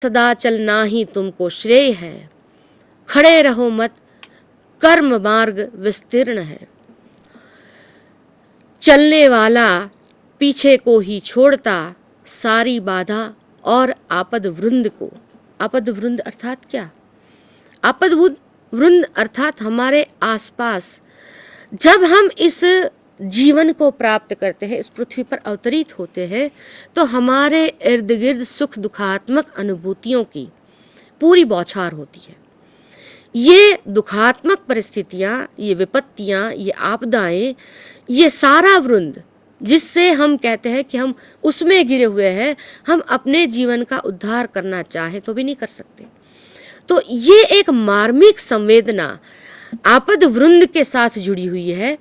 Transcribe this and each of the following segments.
सदा चलना ही तुमको श्रेय है, खड़े रहो मत, कर्म मार्ग विस्तीर्ण है। चलने वाला पीछे को ही छोड़ता, सारी बाधा और आपद वृंद को। आपद वृंद अर्थात क्या? आपद वृंद अर्थात हमारे आसपास जब हम इस जीवन को प्राप्त करते हैं, इस पृथ्वी पर अवतरित होते हैं, तो हमारे इर्द गिर्द सुख दुखात्मक अनुभूतियों की पूरी बौछार होती है। ये दुखात्मक परिस्थितियाँ, ये विपत्तियाँ, ये आपदाएं, ये सारा वृंद जिससे हम कहते हैं कि हम उसमें घिरे हुए हैं, हम अपने जीवन का उद्धार करना चाहें तो भी नहीं कर सकते। तो ये एक मार्मिक संवेदना आपद वृंद के साथ जुड़ी हुई है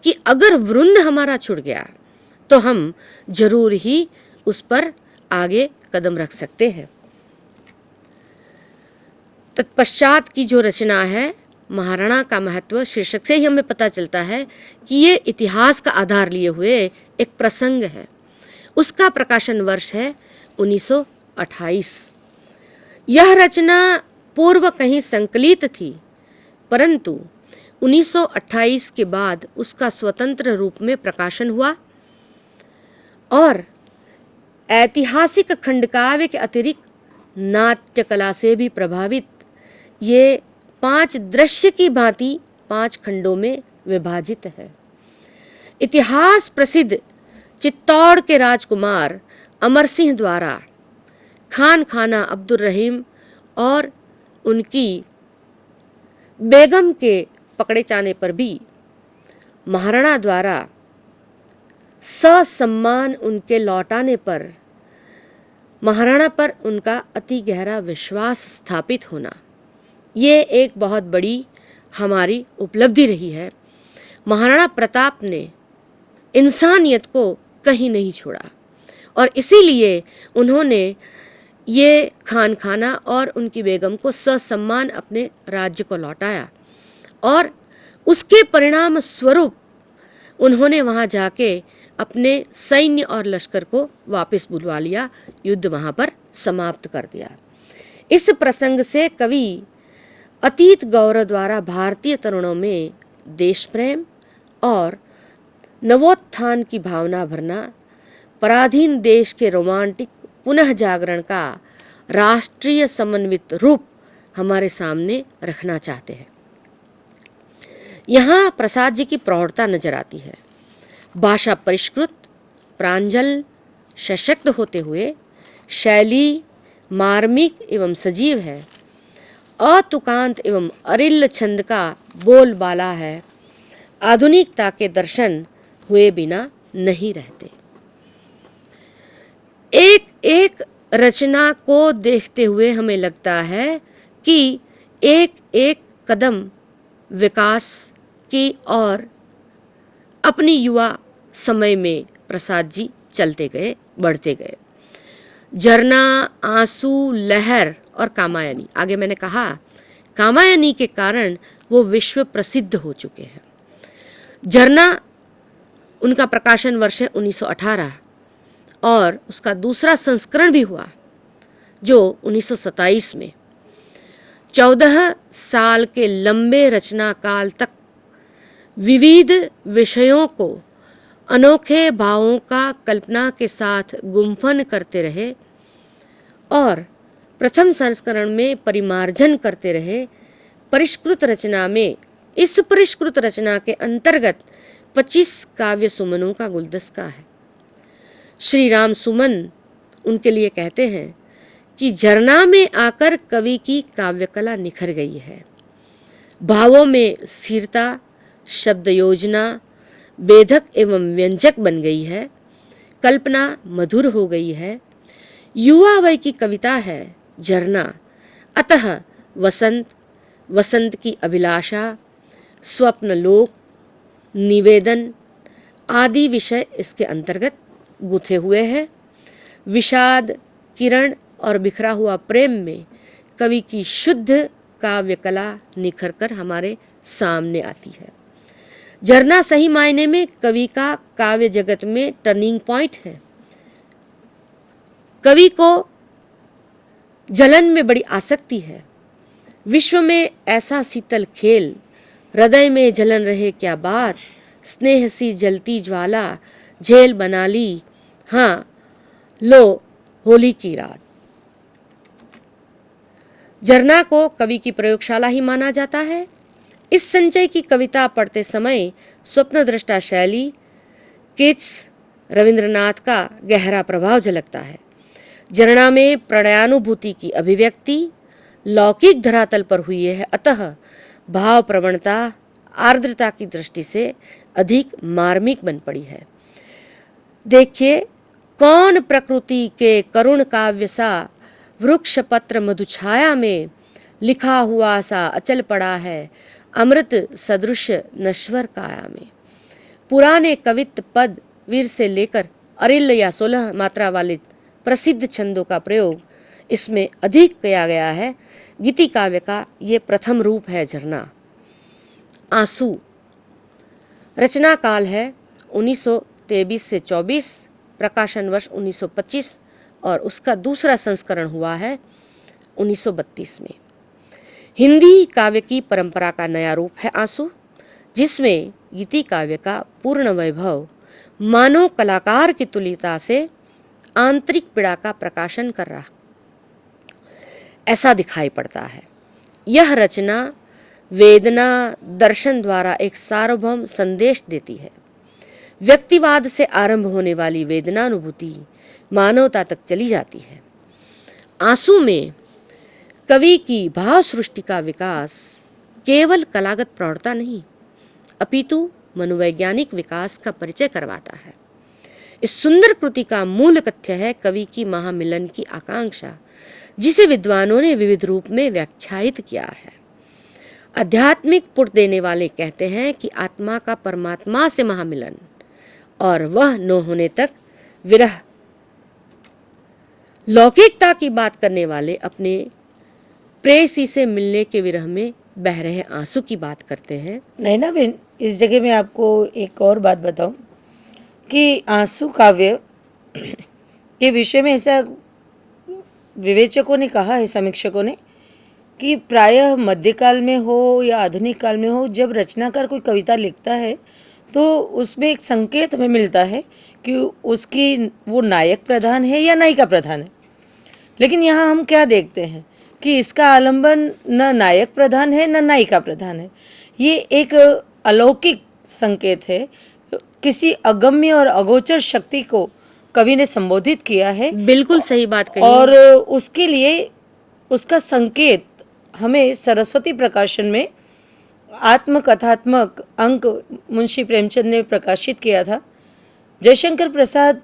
कि अगर वृंद हमारा छूट गया तो हम जरूर ही उस पर आगे कदम रख सकते हैं। तत्पश्चात की जो रचना है महाराणा का महत्व शीर्षक से ही हमें पता चलता है कि ये इतिहास का आधार लिए हुए एक प्रसंग है। उसका प्रकाशन वर्ष है 1928। यह रचना पूर्व कहीं संकलित थी, परंतु 1928 के बाद उसका स्वतंत्र रूप में प्रकाशन हुआ और ऐतिहासिक खंडकाव्य के अतिरिक्त नाट्य कला से भी प्रभावित ये 5 दृश्य की भांति 5 खंडों में विभाजित है। इतिहास प्रसिद्ध चित्तौड़ के राजकुमार अमर सिंह द्वारा खान खाना अब्दुल रहीम और उनकी बेगम के पकड़े जाने पर भी महाराणा द्वारा ससम्मान उनके लौटाने पर महाराणा पर उनका अति गहरा विश्वास स्थापित होना, ये एक बहुत बड़ी हमारी उपलब्धि रही है। महाराणा प्रताप ने इंसानियत को कहीं नहीं छोड़ा और इसीलिए उन्होंने ये खान खाना और उनकी बेगम को ससम्मान अपने राज्य को लौटाया और उसके परिणाम स्वरूप उन्होंने वहाँ जाके अपने सैन्य और लश्कर को वापस बुलवा लिया, युद्ध वहाँ पर समाप्त कर दिया। इस प्रसंग से कवि अतीत गौरव द्वारा भारतीय तरुणों में देश प्रेम और नवोत्थान की भावना भरना, पराधीन देश के रोमांटिक पुनः जागरण का राष्ट्रीय समन्वित रूप हमारे सामने रखना चाहते हैं। यहाँ प्रसाद जी की प्रौढ़ता नजर आती है। भाषा परिष्कृत, प्रांजल, सशक्त होते हुए शैली मार्मिक एवं सजीव है। अतुकांत एवं अरिल्ल छंद का बोलबाला है। आधुनिकता के दर्शन हुए बिना नहीं रहते। एक एक रचना को देखते हुए हमें लगता है कि एक एक कदम विकास की ओर अपनी युवा समय में प्रसाद जी चलते गए, बढ़ते गए। झरना, आंसू, लहर और कामायनी, आगे मैंने कहा कामायनी के कारण वो विश्व प्रसिद्ध हो चुके हैं। झरना उनका प्रकाशन वर्ष है 1918 और उसका दूसरा संस्करण भी हुआ जो 1927 में। 14 साल के लंबे रचना काल तक विविध विषयों को अनोखे भावों का कल्पना के साथ गुम्फन करते रहे और प्रथम संस्करण में परिमार्जन करते रहे। परिष्कृत रचना में, इस परिष्कृत रचना के अंतर्गत 25 काव्य सुमनों का गुलदस्ता है। श्री राम सुमन उनके लिए कहते हैं कि झरना में आकर कवि की काव्य कला निखर गई है। भावों में स्थिरता, शब्द योजना बेधक एवं व्यंजक बन गई है। कल्पना मधुर हो गई है। युवा वय की कविता है झरना। अतः वसंत, वसंत की अभिलाषा, स्वप्न लोक, निवेदन आदि विषय इसके अंतर्गत गुथे हुए हैं। विषाद, किरण और बिखरा हुआ प्रेम में कवि की शुद्ध काव्य कला निखर कर हमारे सामने आती है। झरना सही मायने में कवि का काव्य जगत में टर्निंग पॉइंट है। कवि को जलन में बड़ी आसक्ति है। विश्व में ऐसा शीतल खेल, हृदय में जलन रहे क्या बात, स्नेह सी जलती ज्वाला झेल बना ली, हाँ लो होली की रात। झरना को कवि की प्रयोगशाला ही माना जाता है। इस संजय की कविता पढ़ते समय स्वप्न दृष्टा शैली, किट्स, रविंद्रनाथ का गहरा प्रभाव झलकता है। झरना में प्रणयानुभूति की अभिव्यक्ति लौकिक धरातल पर हुई है, अतः भाव प्रवणता आर्द्रता की दृष्टि से अधिक मार्मिक बन पड़ी है। देखिए, कौन प्रकृति के करुण काव्य सा वृक्ष पत्र मधुछाया में लिखा हुआ सा अचल पड़ा है अमृत सदृश नश्वर काया में। पुराने कवित्व पद वीर से लेकर अरिल या 16 मात्रा वाले प्रसिद्ध छंदों का प्रयोग इसमें अधिक किया गया है। गीति काव्य का ये प्रथम रूप है झरना। आंसू रचना काल है 1923 से 24, प्रकाशन वर्ष 1925 और उसका दूसरा संस्करण हुआ है 1932 में। हिंदी काव्य की परंपरा का नया रूप है आंसू, जिसमें गीति काव्य का पूर्ण वैभव मानव कलाकार की तुल्यता से आंतरिक पीड़ा का प्रकाशन कर रहा ऐसा दिखाई पड़ता है। यह रचना वेदना दर्शन द्वारा एक सार्वभौम संदेश देती है। व्यक्तिवाद से आरंभ होने वाली वेदनानुभूति मानवता तक चली जाती है। आंसू में कवि की भाव सृष्टि का विकास केवल कलागत प्रौढ़ता नहीं, अपितु मनोवैज्ञानिक विकास का परिचय करवाता है। इस सुंदर कृति का मूल कथ्य है कवि की महामिलन की आकांक्षा, जिसे विद्वानों ने विविध रूप में व्याख्यायित किया है। आध्यात्मिक पुट देने वाले कहते हैं कि आत्मा का परमात्मा से महामिलन और वह न होने तक विरह। लौकिकता की बात करने वाले अपने प्रेयसी से मिलने के विरह में बह रहे आंसू की बात करते हैं। नैना बहन, इस जगह मैं आपको एक और बात बताऊं कि आंसू काव्य के विषय में ऐसा विवेचकों ने कहा है, समीक्षकों ने, कि प्रायः मध्यकाल में हो या आधुनिक काल में हो, जब रचनाकार कोई कविता लिखता है तो उसमें एक संकेत हमें मिलता है कि उसकी वो नायक प्रधान है या नायिका प्रधान है। लेकिन यहाँ हम क्या देखते हैं कि इसका आलंबन न नायक प्रधान है न नायिका प्रधान है। ये एक अलौकिक संकेत है, किसी अगम्य और अगोचर शक्ति को कवि ने संबोधित किया है। बिल्कुल सही बात कही। और उसके लिए उसका संकेत हमें सरस्वती प्रकाशन में आत्मकथात्मक अंक मुंशी प्रेमचंद ने प्रकाशित किया था। जयशंकर प्रसाद,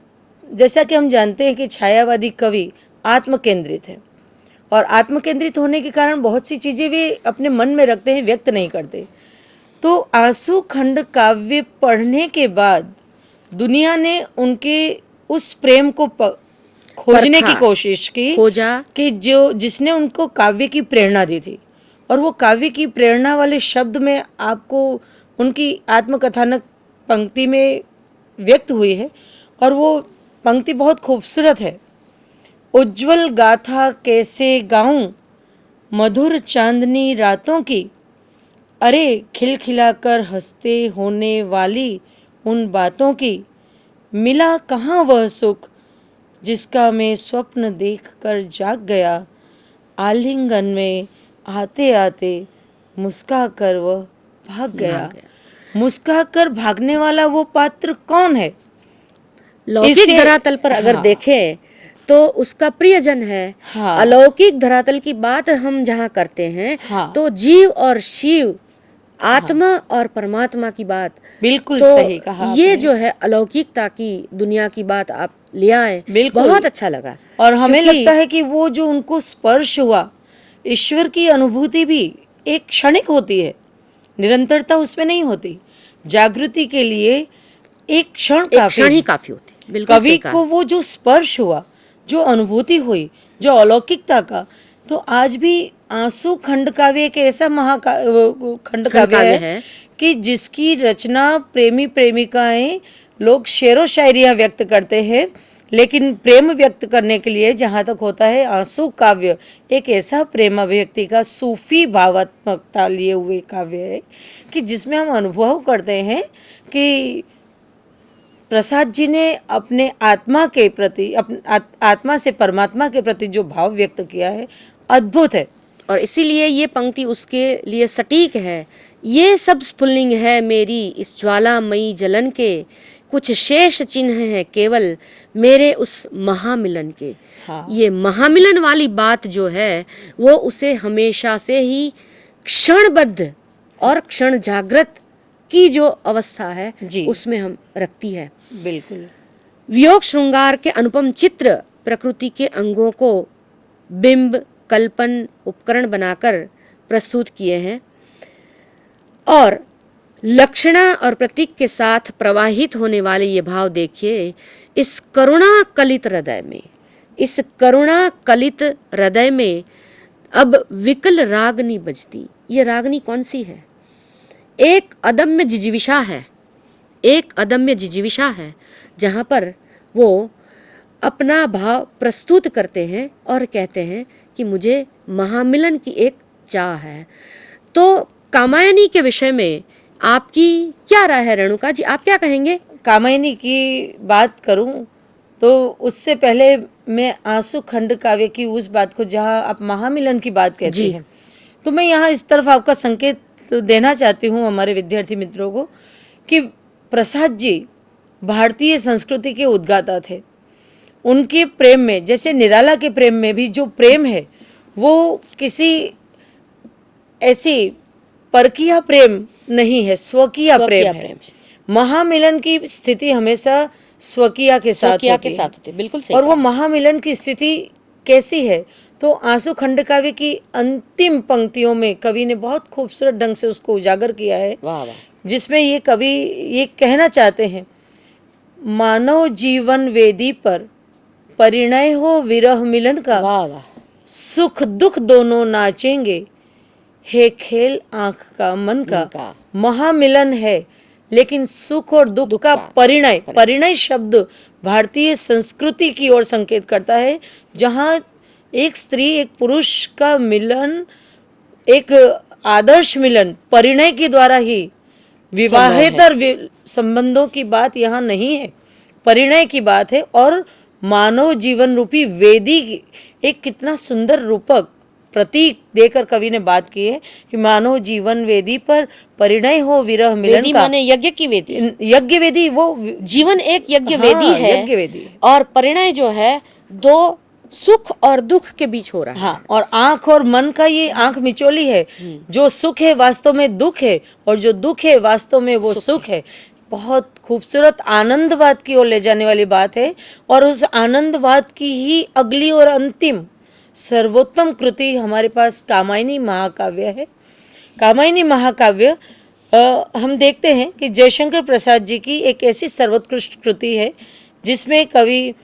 जैसा कि हम जानते हैं कि छायावादी कवि आत्मकेंद्रित हैं और आत्मकेंद्रित होने के कारण बहुत सी चीज़ें वे अपने मन में रखते हैं, व्यक्त नहीं करते। तो आंसू खंड काव्य पढ़ने के बाद दुनिया ने उनके उस प्रेम को खोजने की कोशिश की, खोजा कि जिसने उनको काव्य की प्रेरणा दी थी। और वो काव्य की प्रेरणा वाले शब्द में आपको उनकी आत्मकथानक पंक्ति में व्यक्त हुई है और वो पंक्ति बहुत खूबसूरत है। उज्ज्वल गाथा कैसे गाऊं मधुर चांदनी रातों की, अरे खिलखिलाकर हंसते होने वाली उन बातों की, मिला कहाँ वह सुख जिसका मैं स्वप्न देखकर जाग गया, आलिंगन में आते आते मुस्काकर वह भाग गया। मुस्काकर भागने वाला वो पात्र कौन है? लौकिक धरातल पर अगर देखें तो उसका प्रियजन है। अलौकिक धरातल की बात हम जहाँ करते हैं तो जीव और शिव, आत्मा और परमात्मा की बात बिल्कुल तो सही कहा। ये जो है अलौकिकता की दुनिया की बात आप ले आए, बहुत अच्छा लगा। और हमें लगता है कि वो जो उनको स्पर्श हुआ, ईश्वर की अनुभूति भी एक क्षणिक होती है, निरंतरता उसमें नहीं होती। जागृति के लिए एक क्षण ही काफी होती। कवि को वो जो स्पर्श हुआ, जो अनुभूति हुई, जो अलौकिकता का, तो आज भी आंसू खंड काव्य एक ऐसा खंड काव्य है कि जिसकी रचना प्रेमी प्रेमिकाएं लोग शेरो शायरियाँ व्यक्त करते हैं लेकिन प्रेम व्यक्त करने के लिए जहाँ तक होता है, आंसू काव्य एक ऐसा प्रेम अभिव्यक्ति का सूफी भावात्मकता लिए हुए काव्य है कि जिसमें हम अनुभव करते हैं कि प्रसाद जी ने अपने आत्मा के प्रति, आत्मा से परमात्मा के प्रति जो भाव व्यक्त किया है, अद्भुत है। और इसीलिए ये पंक्ति उसके लिए सटीक है। ये सब स्फुल्लिंग है मेरी इस ज्वालामयी जलन के, कुछ शेष चिन्ह है केवल मेरे उस महामिलन के। हाँ। ये महामिलन वाली बात जो है वो उसे हमेशा से ही क्षणबद्ध और क्षण जागृत की जो अवस्था है जी। उसमें हम रखती है। बिल्कुल। वियोग श्रृंगार के अनुपम चित्र प्रकृति के अंगों को बिंब कल्पन उपकरण बनाकर प्रस्तुत किए हैं और लक्षणा और प्रतीक के साथ प्रवाहित होने वाले ये भाव देखिए। इस करुणा कलित हृदय में, इस करुणा कलित हृदय में अब विकल रागनी बजती। ये रागनी कौन सी है? एक अदम्य जिजीविषा है, एक अदम्य जिजीविषा है जहाँ पर वो अपना भाव प्रस्तुत करते हैं और कहते हैं कि मुझे महामिलन की एक चाह है। तो कामायनी के विषय में आपकी क्या राय है रेणुका जी, आप क्या कहेंगे? कामायनी की बात करूं तो उससे पहले मैं आंसू खंड काव्य की उस बात को, जहां आप महामिलन की बात कहती हैं, तो मैं यहाँ इस तरफ आपका संकेत देना चाहती हूँ हमारे विद्यार्थी मित्रों को कि प्रसाद जी भारतीय संस्कृति के उद्गाता थे। उनके प्रेम में, जैसे निराला के प्रेम में भी जो प्रेम है वो किसी ऐसी परकीय प्रेम नहीं है, स्वकीय प्रेम है। महामिलन की स्थिति हमेशा स्वकीय के साथ होती है। बिल्कुल सही। और वो महामिलन की स्थिति कैसी है? तो आंसू खंड काव्य की अंतिम पंक्तियों में कवि ने बहुत खूबसूरत ढंग से उसको उजागर किया है। वाह वाह। जिसमें ये कवि ये कहना चाहते हैं, मानव जीवन वेदी पर परिणय हो विरह मिलन का, वाह वाह। सुख दुख दोनों नाचेंगे, हे खेल आंख का मन का। महामिलन है लेकिन सुख और दुख का परिणय। परिणय शब्द भारतीय संस्कृति की ओर संकेत करता है, जहाँ एक स्त्री एक पुरुष का मिलन, एक आदर्श मिलन परिणय के द्वारा ही, विवाहेतर संबंधों की बात यहाँ नहीं है, परिणय की बात है। और मानव जीवन रूपी वेदी एक कितना सुंदर रूपक प्रतीक देकर कवि ने बात की है कि मानव जीवन वेदी पर परिणय हो विरह मिलन का। माने यज्ञ की वेदी। यज्ञ वेदी, वो जीवन एक यज्ञ वेदी है। यज्ञ वेदी। और परिणय जो है दो सुख और दुख के बीच हो रहा है। हाँ, और आंख और मन का ये आंख मिचोली है। जो सुख है वास्तव में दुख है, और जो दुख है वास्तव में वो सुख है। बहुत खूबसूरत आनंदवाद की ओर ले जाने वाली बात है। और उस आनंदवाद की ही अगली और अंतिम सर्वोत्तम कृति हमारे पास कामायनी महाकाव्य है। कामायनी महाकाव्य हम देखते हैं कि जयशंकर प्रसाद जी की एक ऐसी सर्वोत्कृष्ट कृति है जिसमें कवि,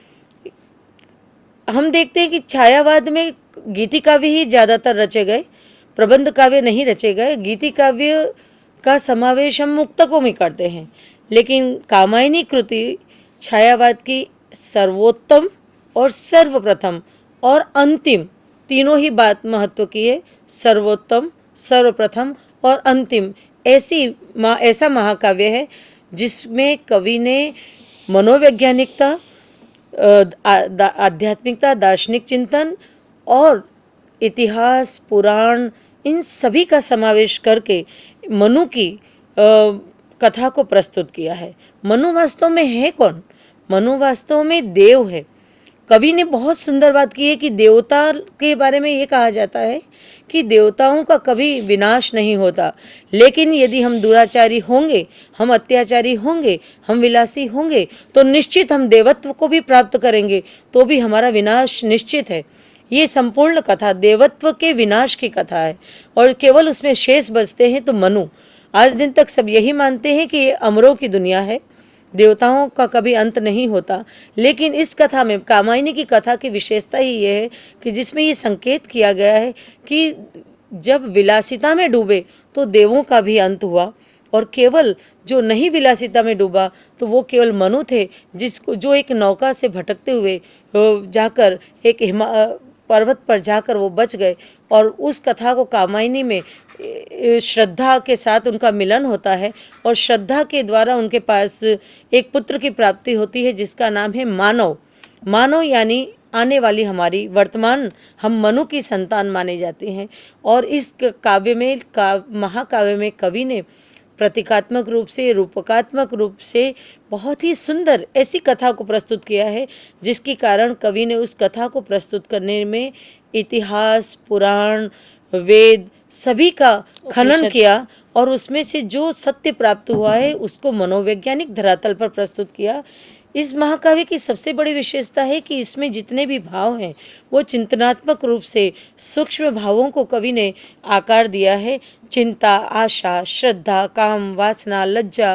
हम देखते हैं कि छायावाद में गीति काव्य ही ज़्यादातर रचे गए, प्रबंध काव्य नहीं रचे गए। गीति काव्य का समावेश हम मुक्तकों में करते हैं, लेकिन कामायनी कृति छायावाद की सर्वोत्तम और सर्वप्रथम और अंतिम तीनों ही बात महत्व की है। सर्वोत्तम, सर्वप्रथम और अंतिम ऐसा महाकाव्य है जिसमें कवि ने मनोवैज्ञानिकता, आध्यात्मिकता, दार्शनिक चिंतन और इतिहास, पुराण, इन सभी का समावेश करके मनु की कथा को प्रस्तुत किया है। मनु वास्तव में है कौन? मनु वास्तव में देव है। कवि ने बहुत सुंदर बात की है कि देवता के बारे में ये कहा जाता है कि देवताओं का कभी विनाश नहीं होता, लेकिन यदि हम दुराचारी होंगे, हम अत्याचारी होंगे, हम विलासी होंगे, तो निश्चित हम देवत्व को भी प्राप्त करेंगे, तो भी हमारा विनाश निश्चित है। ये संपूर्ण कथा देवत्व के विनाश की कथा है और केवल उसमें शेष बचते हैं तो मनु। आज दिन तक सब यही मानते हैं कि ये अमरों की दुनिया है, देवताओं का कभी अंत नहीं होता। लेकिन इस कथा में, कामायनी की कथा की विशेषता ही ये है कि जिसमें ये संकेत किया गया है कि जब विलासिता में डूबे तो देवों का भी अंत हुआ और केवल जो नहीं विलासिता में डूबा तो वो केवल मनु थे, जिसको जो एक नौका से भटकते हुए जाकर एक पर्वत पर जाकर वो बच गए। और उस कथा को कामायनी में श्रद्धा के साथ उनका मिलन होता है और श्रद्धा के द्वारा उनके पास एक पुत्र की प्राप्ति होती है जिसका नाम है मानव। मानव यानी आने वाली हमारी वर्तमान हम मनु की संतान माने जाते हैं। और इस काव्य में महाकाव्य में कवि ने प्रतीकात्मक रूप से, रूपकात्मक रूप से बहुत ही सुंदर ऐसी कथा को प्रस्तुत किया है, जिसके कारण कवि ने उस कथा को प्रस्तुत करने में इतिहास, पुराण, वेद सभी का खनन किया और उसमें से जो सत्य प्राप्त हुआ है उसको मनोवैज्ञानिक धरातल पर प्रस्तुत किया। इस महाकाव्य की सबसे बड़ी विशेषता है कि इसमें जितने भी भाव हैं वो चिंतनात्मक रूप से सूक्ष्म भावों को कवि ने आकार दिया है। चिंता, आशा, श्रद्धा, काम, वासना, लज्जा,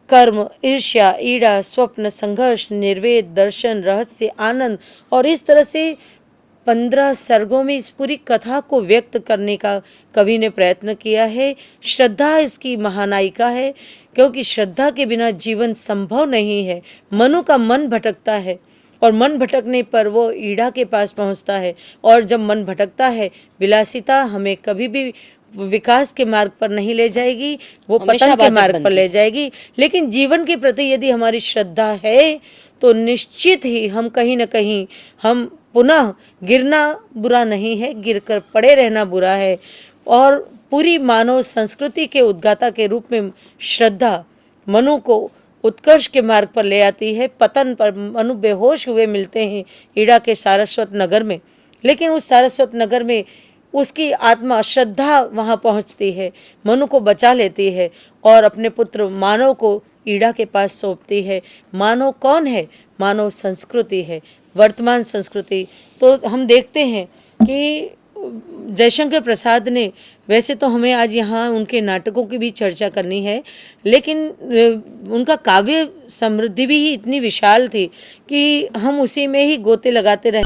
कर्म, ईर्ष्या, ईड़ा, स्वप्न, संघर्ष, निर्वेद, दर्शन, रहस्य, आनंद और इस तरह से 15 सर्गों में इस पूरी कथा को व्यक्त करने का कवि ने प्रयत्न किया है। श्रद्धा इसकी महानायिका है, क्योंकि श्रद्धा के बिना जीवन संभव नहीं है। मनु का मन भटकता है और मन भटकने पर वो ईड़ा के पास पहुंचता है और जब मन भटकता है, विलासिता हमें कभी भी विकास के मार्ग पर नहीं ले जाएगी, वो पतन के मार्ग पर ले जाएगी। लेकिन जीवन के प्रति यदि हमारी श्रद्धा है तो निश्चित ही हम कहीं न कहीं हम पुनः गिरना बुरा नहीं है, गिरकर पड़े रहना बुरा है। और पूरी मानव संस्कृति के उद्गाता के रूप में श्रद्धा मनु को उत्कर्ष के मार्ग पर ले आती है। पतन पर मनु बेहोश हुए मिलते हैं ईड़ा के सारस्वत नगर में, लेकिन उस सारस्वत नगर में उसकी आत्मा श्रद्धा वहाँ पहुँचती है, मनु को बचा लेती है और अपने पुत्र मानव को ईड़ा के पास सौंपती है। मानव कौन है? मानव संस्कृति है, वर्तमान संस्कृति। तो हम देखते हैं कि जयशंकर प्रसाद ने, वैसे तो हमें आज यहाँ उनके नाटकों की भी चर्चा करनी है, लेकिन उनका काव्य समृद्धि भी इतनी विशाल थी कि हम उसी में ही गोते लगाते रहे।